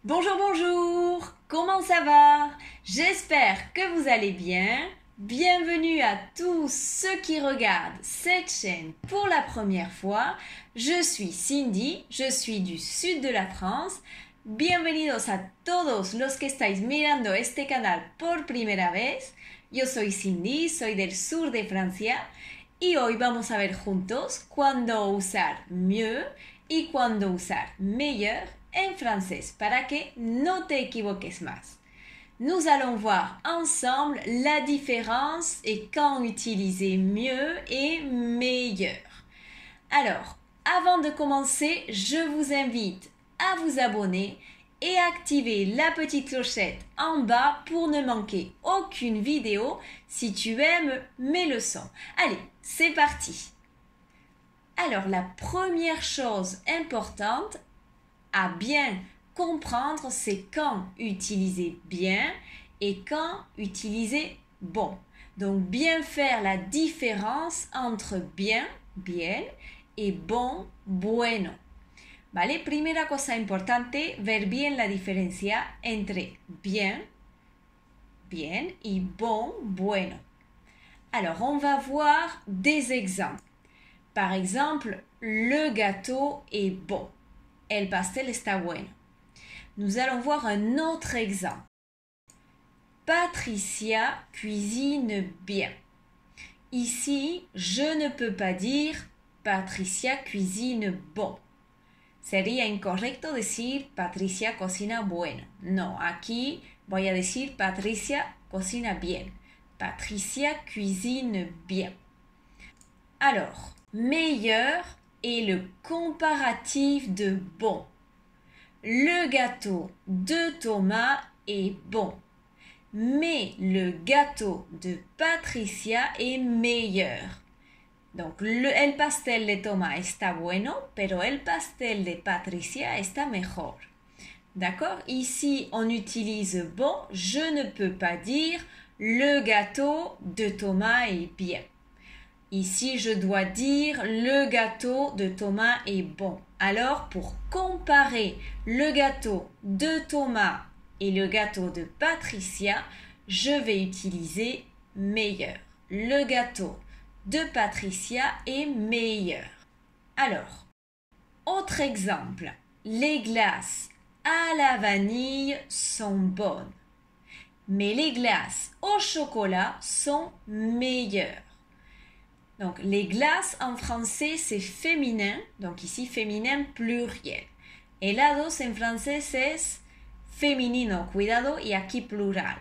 Bonjour, bonjour, comment ça va? J'espère que vous allez bien. Bienvenue à tous ceux qui regardent cette chaîne pour la première fois. Je suis Cindy, je suis du sud de la France. Bienvenidos a todos los que estáis mirando este canal por primera vez. Yo soy Cindy, soy del sur de Francia y hoy vamos a ver juntos cuándo usar mieux y cuándo usar meilleur en francés para que no te equivoques más. Nous allons voir ensemble la différence et quand utiliser mieux et meilleur. Alors, avant de commencer, je vous invite à vous abonner et activer la petite clochette en bas pour ne manquer aucune vidéo si tu aimes mes leçons. Allez, c'est parti! Alors, la première chose importante à bien comprendre, c'est quand utiliser bien et quand utiliser bon. Donc, bien faire la différence entre bien, bien, et bon, bueno. ¿Vale? Primera cosa importante, ver bien la diferencia entre bien, bien, y bon, bueno. Alors, on va voir des exemples. Par exemple, le gâteau est bon. El pastel está bueno. Nous allons voir un autre exemple. Patricia cuisine bien. Ici, je ne peux pas dire Patricia cuisine bon. Sería incorrecto decir Patricia cocina bueno. No, aquí voy a decir Patricia cocina bien. Patricia cuisine bien. Alors, meilleur est le comparatif de bon. Le gâteau de Thomas est bon, mais le gâteau de Patricia est meilleur. Donc, el pastel de Thomas está bueno, pero el pastel de Patricia está mejor. D'accord? Ici, on utilise bon. Je ne peux pas dire le gâteau de Thomas est bien. Ici, je dois dire le gâteau de Thomas est bon. Alors, pour comparer le gâteau de Thomas et le gâteau de Patricia, je vais utiliser meilleur. Le gâteau de Patricia est meilleur. Alors, autre exemple. Les glaces à la vanille sont bonnes, mais les glaces au chocolat sont meilleures. Donc, les glaces en français, c'est féminin. Donc, ici, féminin pluriel. Helados en francés es femenino, cuidado, y aquí plural.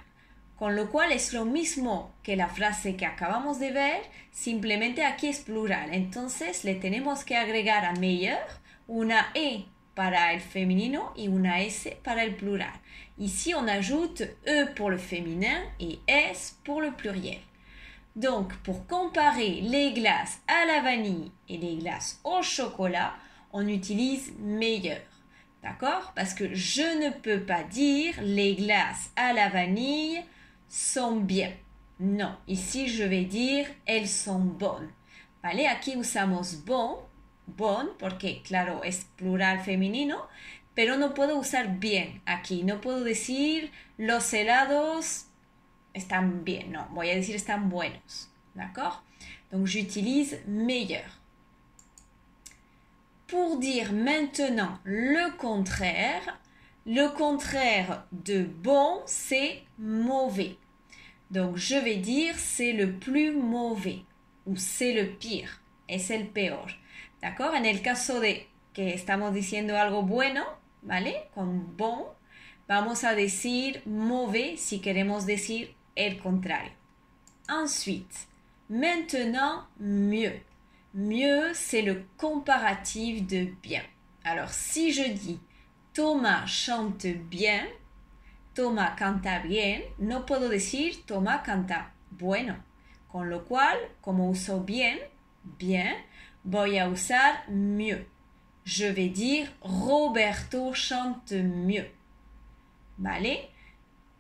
Con lo cual es lo mismo que la frase que acabamos de ver, simplemente aquí es plural. Entonces, le tenemos que agregar a meilleur una E para el femenino y una S para el plural. Ici, on ajoute E pour le féminin et S pour le pluriel. Donc, pour comparer les glaces à la vanille et les glaces au chocolat, on utilise meilleur. D'accord? Parce que je ne peux pas dire les glaces à la vanille sont bien. Non, ici je vais dire elles sont bonnes. ¿Vale? Aquí usamos bon, porque claro, es plural femenino, pero no puedo usar bien aquí. No puedo decir los helados están bien, non, voy a decir están buenos, d'accord? Donc j'utilise meilleur. Pour dire maintenant le contraire de bon, c'est mauvais. Donc je vais dire c'est le plus mauvais ou c'est le pire, es el peor, d'accord? En el caso de que estamos diciendo algo bueno, ¿vale? Con bon, vamos a decir mauvais si queremos decir el contrario. Ensuite, maintenant, mieux. Mieux, c'est le comparatif de bien. Alors, si je dis Thomas chante bien, Thomas canta bien, no puedo decir Thomas canta bueno. Con lo cual, como uso bien, voy a usar mieux. Je vais dire Roberto chante mieux. ¿Vale?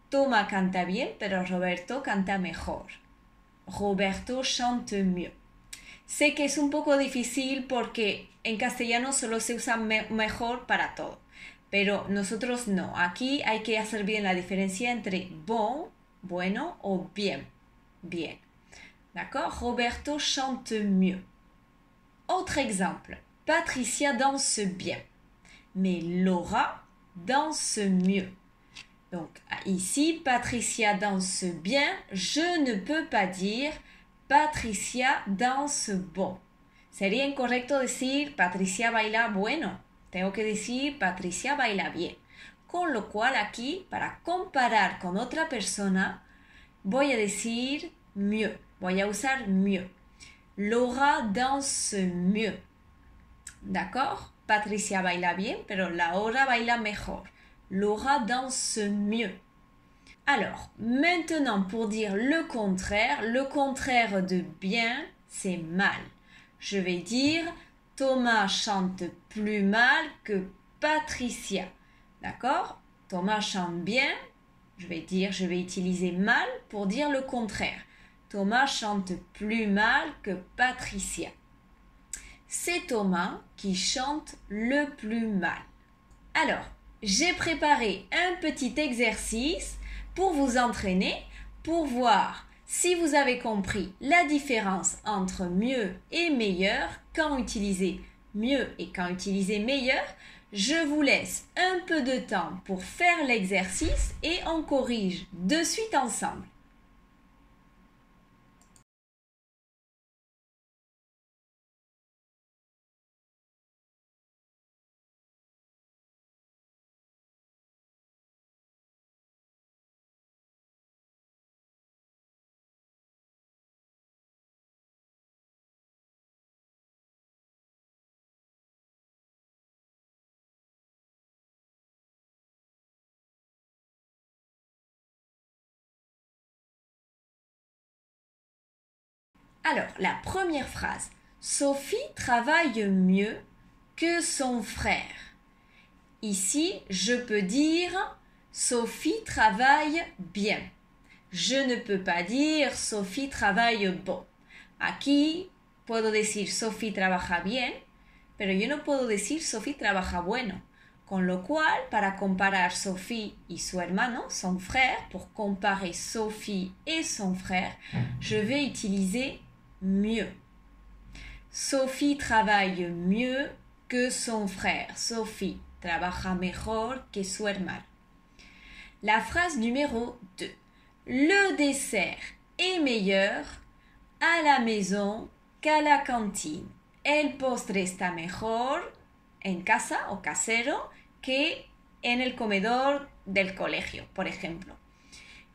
Thomas canta bien, pero Roberto canta mejor. Roberto chante mieux. Sé que es un poco difícil porque en castellano solo se usa mejor para todo. pero nosotros no. Aquí hay que hacer bien la diferencia entre bon, bueno, o bien, bien. D'accord? Roberto chante mieux. Autre exemple. Patricia danse bien, mais Laura danse mieux. Donc ici, Patricia danse bien. Je ne peux pas dire Patricia danse bon. Sería incorrecto decir Patricia baila bueno. Tengo que decir Patricia baila bien. Con lo cual aquí, para comparar con otra persona, voy a decir mieux. Voy a usar mieux. Laura danse mieux. D'accord? Patricia baila bien, pero Laura baila mejor. Laura danse mieux. Alors, maintenant pour dire le contraire de bien, c'est mal. Je vais dire Thomas chante plus mal que Patricia. D'accord? Thomas chante bien. Je vais utiliser mal pour dire le contraire. Thomas chante plus mal que Patricia. C'est Thomas qui chante le plus mal. Alors, j'ai préparé un petit exercice pour vous entraîner, pour voir si vous avez compris la différence entre mieux et meilleur, quand utiliser mieux et quand utiliser meilleur. Je vous laisse un peu de temps pour faire l'exercice et on corrige de suite ensemble. Alors, la première phrase. Sophie travaille mieux que son frère. Ici, je peux dire Sophie travaille bien. Je ne peux pas dire Sophie travaille bon. Aquí puedo decir Sophie trabaja bien, pero yo no puedo decir Sophie trabaja bueno. Con lo cual, para comparar Sophie y su hermano, son frère, pour comparer Sophie et son frère, je vais utiliser mieux. Sophie travaille mieux que son frère. Sophie trabaja mejor que su hermano. La phrase numéro 2. Le dessert est meilleur à la maison qu'à la cantine. El postre está mejor en casa o casero que en el comedor del colegio, por ejemplo.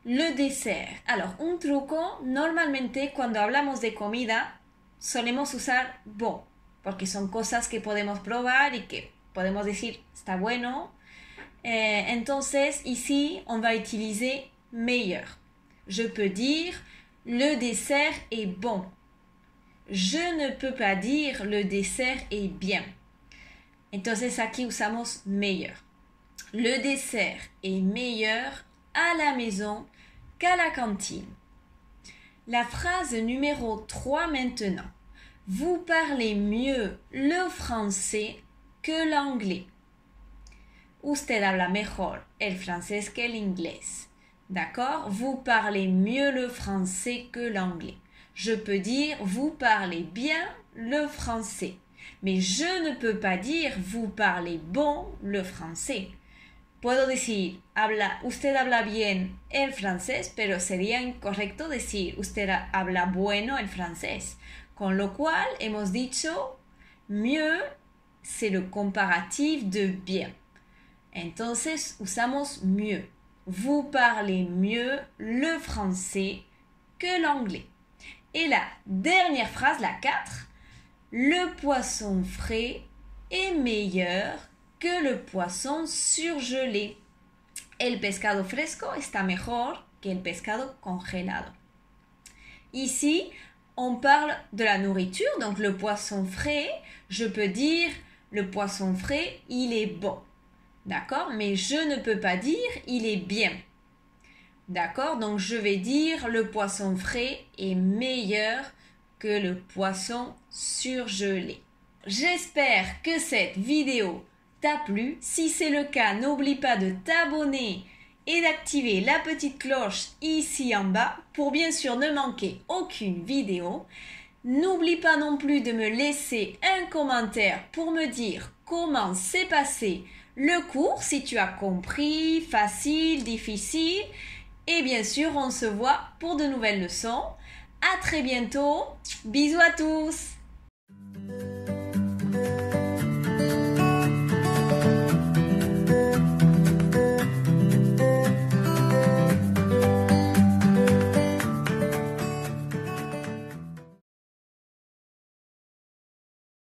Le dessert. Alors, un truco, normalmente cuando hablamos de comida solemos usar bon, porque son cosas que podemos probar y que podemos decir está bueno. Entonces, ici, on va utiliser meilleur. Je peux dire le dessert est bon. Je ne peux pas dire le dessert est bien. Entonces, aquí usamos meilleur. Le dessert est meilleur à la maison qu'à la cantine. La phrase numéro 3 maintenant. Vous parlez mieux le français que l'anglais. Usted habla mejor el francés que el inglés. D'accord? Vous parlez mieux le français que l'anglais. Je peux dire vous parlez bien le français. Mais je ne peux pas dire vous parlez bon le français. Puedo decir usted habla bien el francés, pero sería incorrecto decir usted habla bueno el francés. Con lo cual, hemos dicho mieux, c'est le comparatif de bien. Entonces, usamos mieux. Vous parlez mieux le français que l'anglais. Et la dernière phrase, la 4. Le poisson frais est meilleur que le poisson surgelé. El pescado fresco está mejor que el pescado congelado. Ici, on parle de la nourriture, donc le poisson frais, je peux dire le poisson frais, il est bon. D'accord? Mais je ne peux pas dire il est bien. D'accord? Donc je vais dire le poisson frais est meilleur que le poisson surgelé. J'espère que cette vidéo t'a plu. Si c'est le cas, n'oublie pas de t'abonner et d'activer la petite cloche ici en bas pour bien sûr ne manquer aucune vidéo. N'oublie pas non plus de me laisser un commentaire pour me dire comment s'est passé le cours, si tu as compris, facile, difficile. Et bien sûr, on se voit pour de nouvelles leçons. À très bientôt. Bisous à tous.